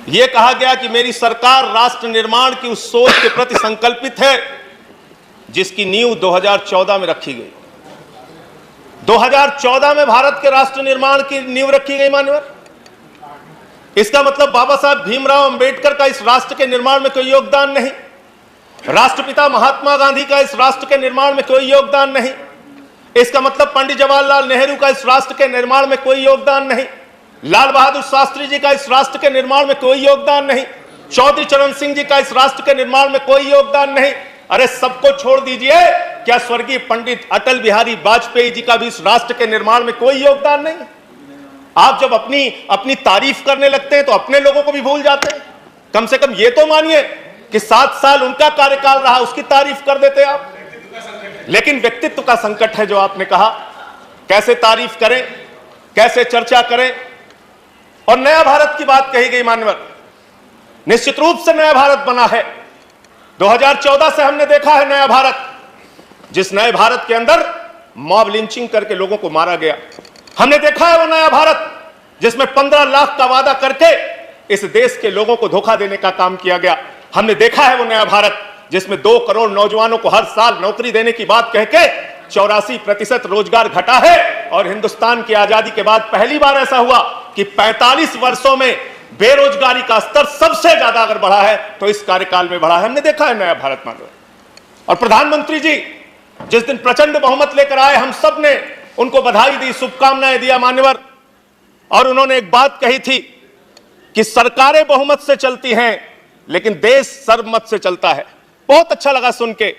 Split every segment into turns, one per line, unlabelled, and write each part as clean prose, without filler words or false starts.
यह कहा गया कि मेरी सरकार राष्ट्र निर्माण की उस सोच के प्रति संकल्पित है जिसकी नींव 2014 में रखी गई। 2014 में भारत के राष्ट्र निर्माण की नींव रखी गई मान्यवर। इसका मतलब बाबा साहब भीमराव अंबेडकर का इस राष्ट्र के निर्माण में कोई योगदान नहीं, राष्ट्रपिता महात्मा गांधी का इस राष्ट्र के निर्माण में कोई योगदान नहीं। इसका मतलब पंडित जवाहरलाल नेहरू का इस राष्ट्र के निर्माण में कोई योगदान नहीं, लाल बहादुर शास्त्री जी का इस राष्ट्र के निर्माण में कोई योगदान नहीं, चौधरी चरण सिंह जी का इस राष्ट्र के निर्माण में कोई योगदान नहीं। अरे सबको छोड़ दीजिए, क्या स्वर्गीय पंडित अटल बिहारी वाजपेयी जी का भी इस राष्ट्र के निर्माण में कोई योगदान नहीं? आप जब अपनी तारीफ करने लगते हैं तो अपने लोगों को भी भूल जाते हैं। कम से कम ये तो मानिए कि 7 साल उनका कार्यकाल रहा, उसकी तारीफ कर देते आप। लेकिन व्यक्तित्व का संकट है जो आपने कहा, कैसे तारीफ करें, कैसे चर्चा करें। और नया भारत की बात कही गई मान्यवर, निश्चित रूप से नया भारत बना है। 2014 से हमने देखा है नया भारत, जिस नए भारत के अंदर मॉब लिंचिंग करके लोगों को मारा गया। हमने देखा है वो नया भारत जिसमें 15 लाख का वादा करके इस देश के लोगों को धोखा देने का काम किया गया। हमने देखा है वो नया भारत जिसमें 2 करोड़ नौजवानों को हर साल नौकरी देने की बात कहके 84% रोजगार घटा है। और हिंदुस्तान की आजादी के बाद पहली बार ऐसा हुआ कि 45 वर्षों में बेरोजगारी का स्तर सबसे ज्यादा अगर बढ़ा है तो इस कार्यकाल में बढ़ा है। हमने देखा है नया भारत मानव। और प्रधानमंत्री जी जिस दिन प्रचंड बहुमत लेकर आए, हम सब ने उनको बधाई दी, शुभकामनाएं दिया मान्यवर। और उन्होंने एक बात कही थी कि सरकारें बहुमत से चलती हैं लेकिन देश सर्वमत से चलता है। बहुत अच्छा लगा सुन के,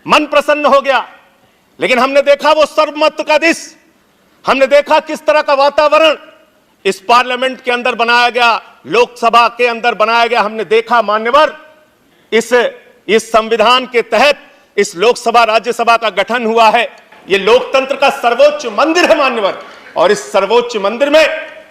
मन प्रसन्न हो गया। लेकिन हमने देखा वो सर्वमत का देश, हमने देखा किस तरह का वातावरण इस पार्लियामेंट के अंदर बनाया गया, लोकसभा के अंदर बनाया गया। हमने देखा मान्यवर, इस संविधान के तहत इस लोकसभा राज्यसभा का गठन हुआ है। ये लोकतंत्र का सर्वोच्च मंदिर है मान्यवर। और इस सर्वोच्च मंदिर में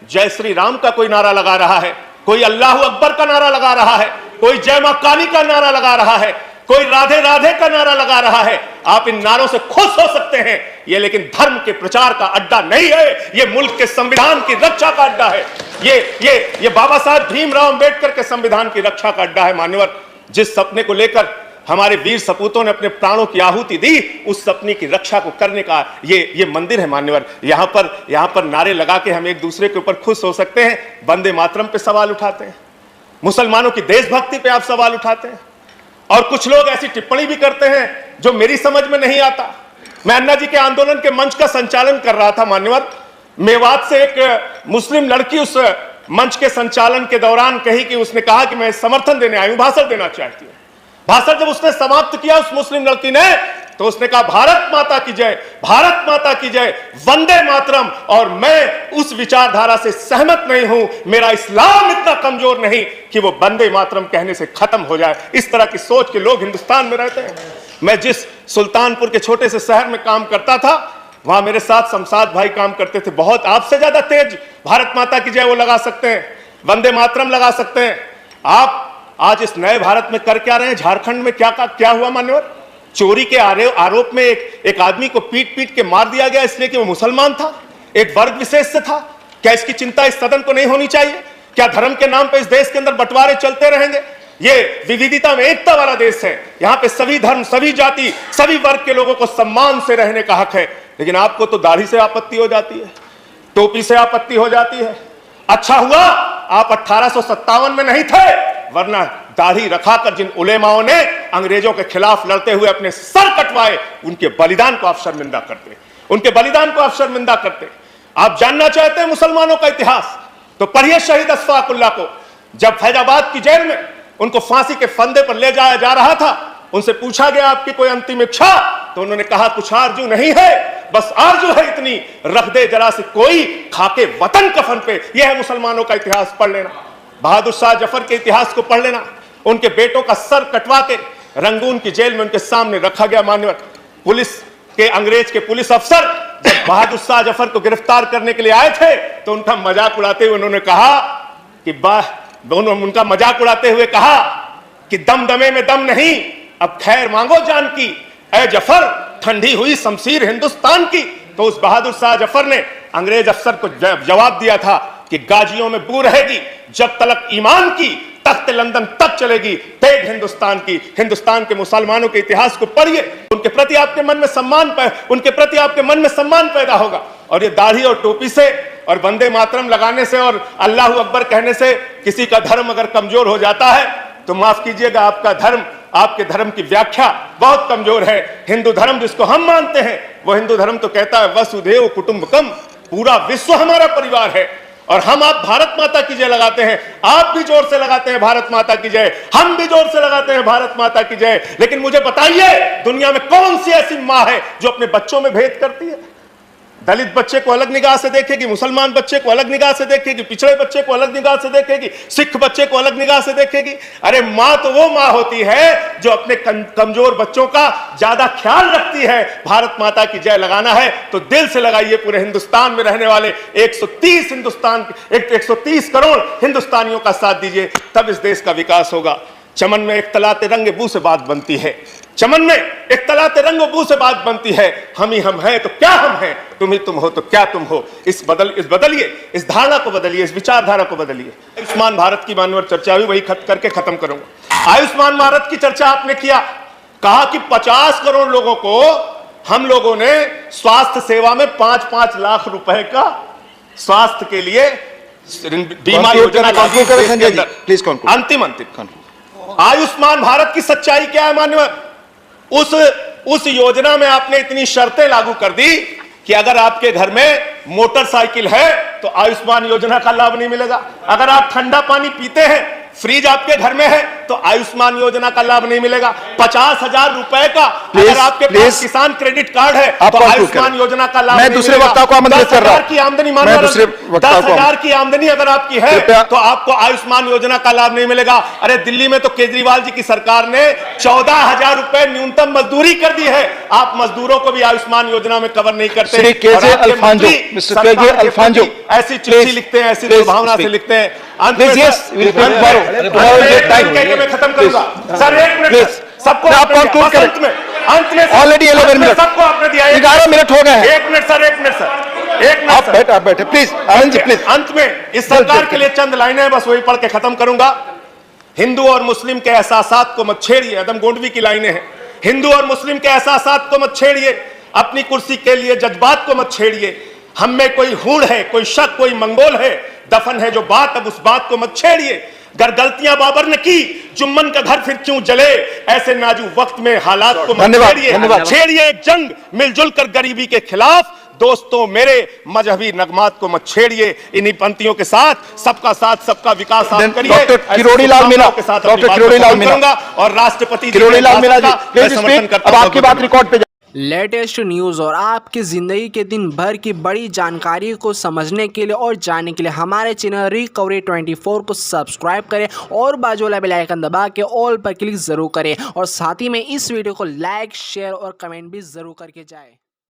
जय श्री राम का कोई नारा लगा रहा है, कोई अल्लाह अकबर का नारा लगा रहा है, कोई जय मां काली का नारा लगा रहा है, कोई राधे राधे का नारा लगा रहा है। आप इन नारों से खुश हो सकते हैं, ये लेकिन धर्म के प्रचार का अड्डा नहीं है, ये मुल्क के संविधान की रक्षा का अड्डा है। ये बाबा साहब भीमराव अंबेडकर के संविधान की रक्षा का अड्डा है मान्यवर। जिस सपने को लेकर हमारे वीर सपूतों ने अपने प्राणों की आहुति दी, उस सपने की रक्षा को करने का ये मंदिर है मान्यवर। यहां पर नारे लगा के हम एक दूसरे के ऊपर खुश हो सकते हैं। वंदे मातरम पे सवाल उठाते हैं, मुसलमानों की देशभक्ति पे आप सवाल उठाते हैं, और कुछ लोग ऐसी टिप्पणी भी करते हैं जो मेरी समझ में नहीं आता। मैं अन्ना जी के आंदोलन के मंच का संचालन कर रहा था मान्यवर। मेवात से एक मुस्लिम लड़की उस मंच के संचालन के दौरान कही कि उसने कहा कि मैं समर्थन देने आई हूं, भाषण देना चाहती हूं। भाषण जब उसने समाप्त किया उस मुस्लिम लड़की ने, तो उसने कहा भारत माता की जय, भारत माता की जय, वंदे मातरम। और मैं उस विचारधारा से सहमत नहीं हूं। मेरा इस्लाम इतना कमजोर नहीं कि वो वंदे मातरम कहने से खत्म हो जाए। इस तरह की सोच के लोग हिंदुस्तान में रहते हैं। मैं जिस सुल्तानपुर के छोटे से शहर में काम करता था, वहां मेरे साथ शमशाद भाई काम करते थे। बहुत आपसे ज्यादा तेज भारत माता की जय वो लगा सकते हैं, वंदे मातरम लगा सकते हैं। आप आज इस नए भारत में कर क्या रहे हैं? झारखंड में क्या हुआ मान्यवर? चोरी के आरोप में एक आदमी को पीट के मार दिया गया इसलिए कि वो मुसलमान था, एक वर्ग विशेष से था। क्या इसकी चिंता इस सदन को नहीं होनी चाहिए? क्या धर्म के नाम पे इस देश के अंदर बंटवारे चलते रहेंगे? ये विविधता में एकता वाला देश है। यहाँ पे सभी धर्म, सभी जाति, सभी वर्ग के लोगों को सम्मान से रहने का हक है। लेकिन आपको तो दाढ़ी से आपत्ति हो जाती है, टोपी से आपत्ति हो जाती है। अच्छा हुआ आप 1857 में नहीं थे, वरना दाढ़ी रखाकर जिन उलेमाओं ने अंग्रेजों के खिलाफ लड़ते हुए अपने सर कटवाए, उनके बलिदान को आप शर्मिंदा करते, उनके बलिदान को आप शर्मिंदा करते। आप जानना चाहते हैं मुसलमानों का इतिहास, तो पढ़िए शहीद अशफाकुल्लाह को। जब फैजाबाद की जेल में उनको फांसी के फंदे पर ले जाया जा रहा था, उनसे पूछा गया आपकी कोई अंतिम इच्छा? तो उन्होंने कहा कुछ आरजू नहीं है, बस आरजू है इतनी, रख दे जरा से कोई खाके वतन कफन पे। यह है मुसलमानों का इतिहास, पढ़ लेना। बहादुर शाह जफर के इतिहास को पढ़ लेना। उनके बेटों का सर कटवा के रंगून की जेल में उनके सामने रखा गया मान्यवर। अंग्रेज के पुलिस अफसर जब बहादुर शाह जफर को गिरफ्तार करने के लिए आए थे, तो उनका मजाक उड़ाते हुए उन्होंने कहा कि दम दमे में दम नहीं, अब खैर मांगो जान की, ऐ जफर ठंडी हुई शमशीर हिंदुस्तान की। तो उस बहादुर शाह जफर ने अंग्रेज अफसर को जवाब दिया था कि गाजियों में बू रहेगी जब तलक ईमान की, तख्त लंदन तक चलेगी तेग हिंदुस्तान की। हिंदुस्तान के मुसलमानों के इतिहास को पढ़िए, उनके प्रति आपके मन में सम्मान पैदा होगा। और ये दाढ़ी और टोपी से और वंदे मातरम लगाने से और अल्लाह अकबर कहने से किसी का धर्म अगर कमजोर हो जाता है तो माफ कीजिएगा, आपका धर्म, आपके धर्म की व्याख्या बहुत कमजोर है। हिंदू धर्म जिसको हम मानते हैं, वो हिंदू धर्म तो कहता है वसुधैव कुटुंबकम, पूरा विश्व हमारा परिवार है। और आप भारत माता की जय लगाते हैं, आप भी जोर से लगाते हैं भारत माता की जय, हम भी जोर से लगाते हैं भारत माता की जय। लेकिन मुझे बताइए, दुनिया में कौन सी ऐसी मां है जो अपने बच्चों में भेद करती है? दलित बच्चे को अलग निगाह से देखेगी, मुसलमान बच्चे को अलग निगाह से देखेगी, पिछड़े बच्चे को अलग निगाह से देखेगी, सिख बच्चे को अलग निगाह से देखेगी। अरे मां तो वो मां होती है जो अपने कमजोर बच्चों का ज्यादा ख्याल रखती है। भारत माता की जय लगाना है तो दिल से लगाइए। पूरे हिंदुस्तान में रहने वाले 130 करोड़ हिंदुस्तानियों का साथ दीजिए, तब इस देश का विकास होगा। चमन में एक तलाते रंग बू से बात बनती है, चमन में एक तलाते रंग बू से बात बनती है। हम ही हम हैं तो क्या हम हैं, तुम ही तुम हो तो क्या तुम हो। इस बदलिए, इस धारणा को बदलिए, इस विचारधारा को बदलिए। आयुष्मान भारत की मानवर चर्चा भी वही करके खत्म करूंगा। आयुष्मान भारत की चर्चा आपने किया, कहा कि 50 करोड़ लोगों को हम लोगों ने स्वास्थ्य सेवा में 5-5 लाख रुपए का स्वास्थ्य के लिए बीमा योजना अंतिम आयुष्मान भारत की सच्चाई क्या है मान्यवर? उस योजना में आपने इतनी शर्तें लागू कर दी कि अगर आपके घर में मोटरसाइकिल है तो आयुष्मान योजना का लाभ नहीं मिलेगा। अगर आप ठंडा पानी पीते हैं, फ्रिज आपके घर में है तो आयुष्मान योजना का लाभ नहीं मिलेगा। 50,000 रुपए का अगर आपके पास किसान क्रेडिट कार्ड है तो आयुष्मान योजना का लाभ नहीं मिलेगा। मैं दूसरे वक्ता को आमंत्रित कर रहा हूं। 10,000 की आमदनी अगर आपकी है तो आपको आयुष्मान योजना का लाभ नहीं मिलेगा। अरे दिल्ली में तो केजरीवाल जी की सरकार ने 14,000 रुपए न्यूनतम मजदूरी कर दी है। आप मजदूरों को भी आयुष्मान योजना में कवर नहीं करते। ऐसी चिट्ठी लिखते हैं, ऐसी दुर्भावना से लिखते हैं। मैं खत्म करूंगा सर, 1 मिनट सबको अंत में
ऑलरेडी 11 मिनट
सबको आपने दिया,
11 मिनट हो गए हैं।
1 मिनट सर, 1 मिनट
आप बैठे प्लीज, आनंद जी प्लीज।
अंत में इस सरकार के लिए चंद लाइनें बस वही पढ़ के खत्म करूंगा। हिंदू और मुस्लिम के एहसासात को मत छेड़िए, अदम गोंडवी की लाइनें हैं। हिंदू और मुस्लिम के एहसासात को मत छेड़िए, अपनी कुर्सी के लिए जज्बात को मत छेड़िए। हम में कोई हूड़ है, कोई शक, कोई मंगोल है, दफन है जो बात, अब उस बात को मत छेड़िए। गर गलतियां बाबर ने की, जुम्मन का घर फिर क्यों जले, ऐसे नाजुक वक्त में हालात को मत छेड़िए एक जंग मिलजुल कर गरीबी के खिलाफ। दोस्तों मेरे मजहबी नगमात को मत छेड़िए। इन्हीं पंक्तियों के साथ सबका साथ सबका विकास आप करिए।
डॉक्टर किरोड़ीलाल मीणा
और राष्ट्रपति
किरोड़ीलाल मीणा जी समर्थन करता हूं। आपकी बात रिकॉर्ड पे।
लेटेस्ट न्यूज़ और आपकी ज़िंदगी के दिन भर की बड़ी जानकारी को समझने के लिए और जानने के लिए हमारे चैनल रिकवरी 24 को सब्सक्राइब करें और बाजू वाला बेल आइकन दबा के ऑल पर क्लिक ज़रूर करें और साथ ही में इस वीडियो को लाइक, शेयर और कमेंट भी ज़रूर करके जाएं।